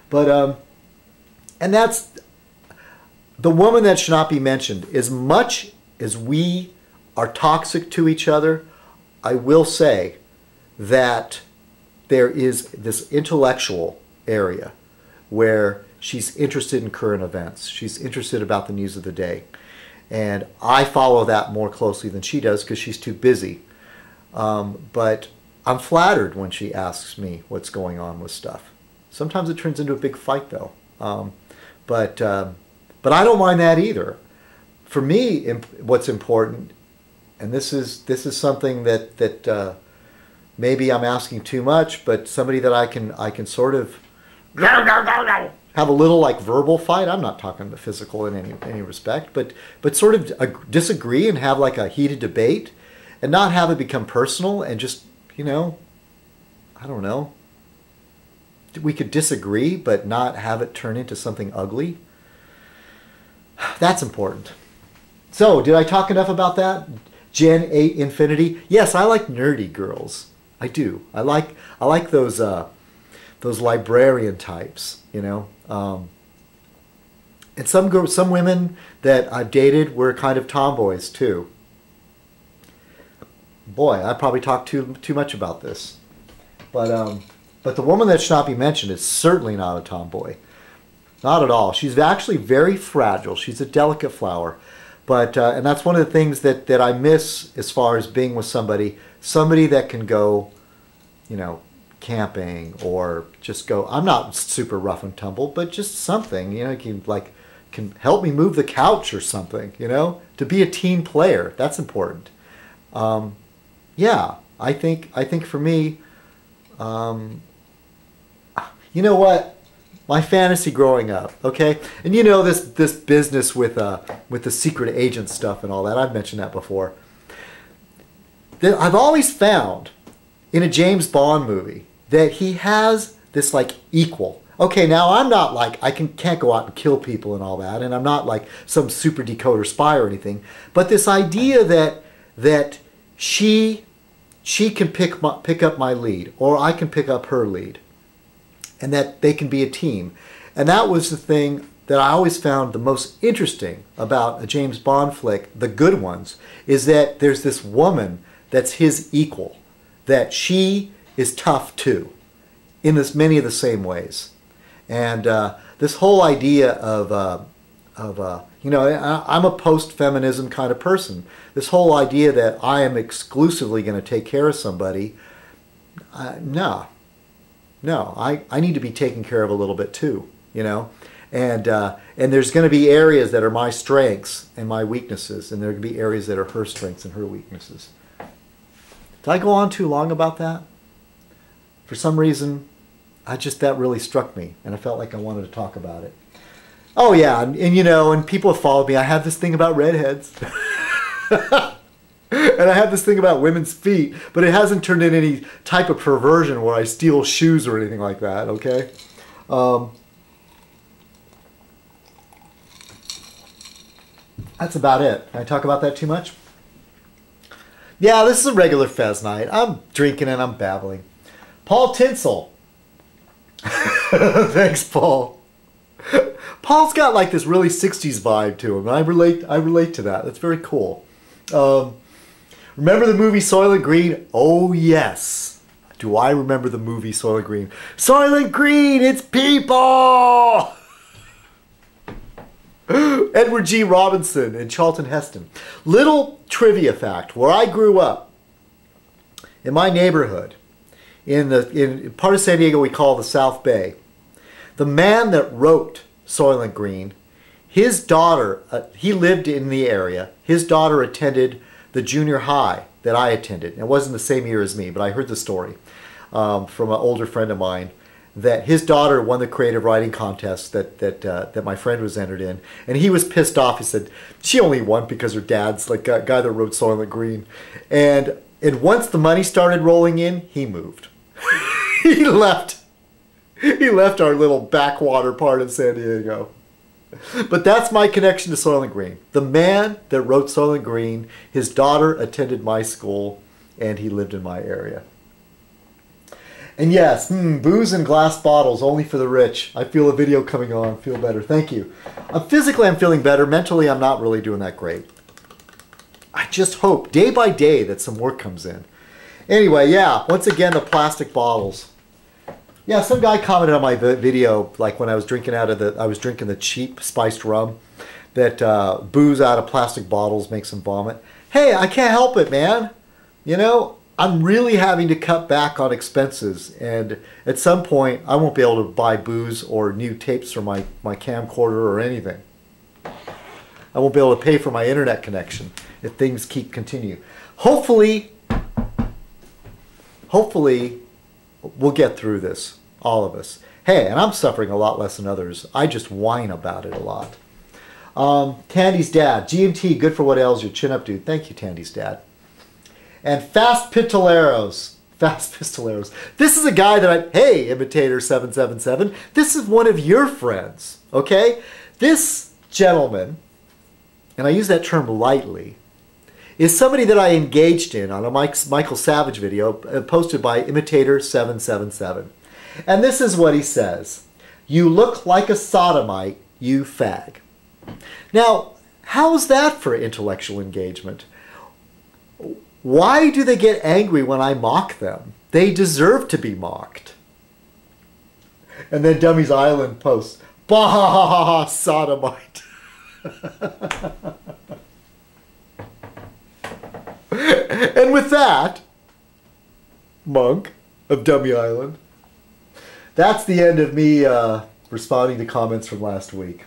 But and that's the woman that should not be mentioned. As much as we are toxic to each other, I will say that there is this intellectual area where she's interested in current events. She's interested about the news of the day. And I follow that more closely than she does because she's too busy. But I'm flattered when she asks me what's going on with stuff. Sometimes it turns into a big fight, though. But I don't mind that either. For me, what's important, and this is something that maybe I'm asking too much, but somebody that I can sort of have a little like verbal fight. I'm not talking the physical in any respect, but sort of disagree and have like a heated debate, and not have it become personal and just, I don't know. We could disagree, but not have it turn into something ugly. That's important. So, did I talk enough about that? Gen 8 Infinity. Yes, I like nerdy girls. I do. I like those librarian types, And some women that I've dated were kind of tomboys too. Boy, I probably talked too much about this, but the woman that should not be mentioned is certainly not a tomboy, not at all. She's actually very fragile. She's a delicate flower, but and that's one of the things that I miss as far as being with somebody that can go, camping or just go. I'm not super rough and tumble, but just something, can help me move the couch or something, to be a team player. That's important. Yeah, I think for me, you know what? My fantasy growing up, okay? And this business with the secret agent stuff and all that. I've mentioned that before. I've always found in a James Bond movie that he has this like equal. Okay, now I'm not like I can't go out and kill people and all that, and I'm not like some super decoder spy or anything. But this idea that she can pick up my lead, or I can pick up her lead, and that they can be a team. And that was the thing that I always found the most interesting about a James Bond flick, the good ones, is that there's this woman that's his equal, that she is tough too, in many of the same ways. And this whole idea of I'm a post-feminism kind of person. This whole idea that I am exclusively going to take care of somebody, no, I need to be taken care of a little bit too, And there's going to be areas that are my strengths and my weaknesses, and there are going to be areas that are her strengths and her weaknesses. Did I go on too long about that? For some reason, that really struck me, and I felt like I wanted to talk about it. Oh yeah, and people have followed me. I have this thing about redheads. And I have this thing about women's feet, but it hasn't turned into any type of perversion where I steal shoes or anything like that, okay? That's about it. Can I talk about that too much? Yeah, this is a regular Fez night. I'm drinking and I'm babbling. Paul Tinsel. Thanks, Paul. Paul's got like this really 60s vibe to him. I relate to that. That's very cool. Remember the movie Soylent Green? Oh, yes. Do I remember the movie Soylent Green? Soylent Green, it's people! Edward G. Robinson and Charlton Heston. Little trivia fact. Where I grew up, in my neighborhood, in part of San Diego we call the South Bay, the man that wrote Soylent Green, his daughter, he lived in the area. His daughter attended the junior high that I attended. It wasn't the same year as me, but I heard the story from an older friend of mine that his daughter won the creative writing contest that my friend was entered in, and he was pissed off. He said she only won because her dad's like a guy that wrote Soylent Green, and once the money started rolling in, he moved. He left our little backwater part of San Diego. But that's my connection to Soylent Green. The man that wrote Soylent Green, his daughter attended my school, and he lived in my area. And yes, booze in glass bottles, only for the rich. I feel a video coming on. Feel better. Thank you. Physically, I'm feeling better. Mentally, I'm not really doing that great. I just hope, day by day, that some work comes in. Anyway, yeah, once again, the plastic bottles. Yeah, some guy commented on my video, like when I was drinking the cheap spiced rum, that booze out of plastic bottles makes him vomit. Hey, I can't help it, man. You know, I'm really having to cut back on expenses, and at some point I won't be able to buy booze or new tapes for my camcorder or anything. I won't be able to pay for my internet connection if things continue. Hopefully we'll get through this, all of us. Hey, and I'm suffering a lot less than others. I just whine about it a lot. Tandy's dad, G&T, good for what ails your, chin up dude. Thank you, Tandy's dad. And Fast Pistoleros. This is a guy that hey, Imitator777, this is one of your friends, okay? This gentleman, and I use that term lightly, is somebody that I engaged in on a Michael Savage video posted by Imitator777. And this is what he says. You look like a sodomite, you fag. Now, how's that for intellectual engagement? Why do they get angry when I mock them? They deserve to be mocked. And then Dummy's Island posts, bah ha ha ha ha, sodomite. And with that, Monk of Dummy Island, that's the end of me responding to comments from last week.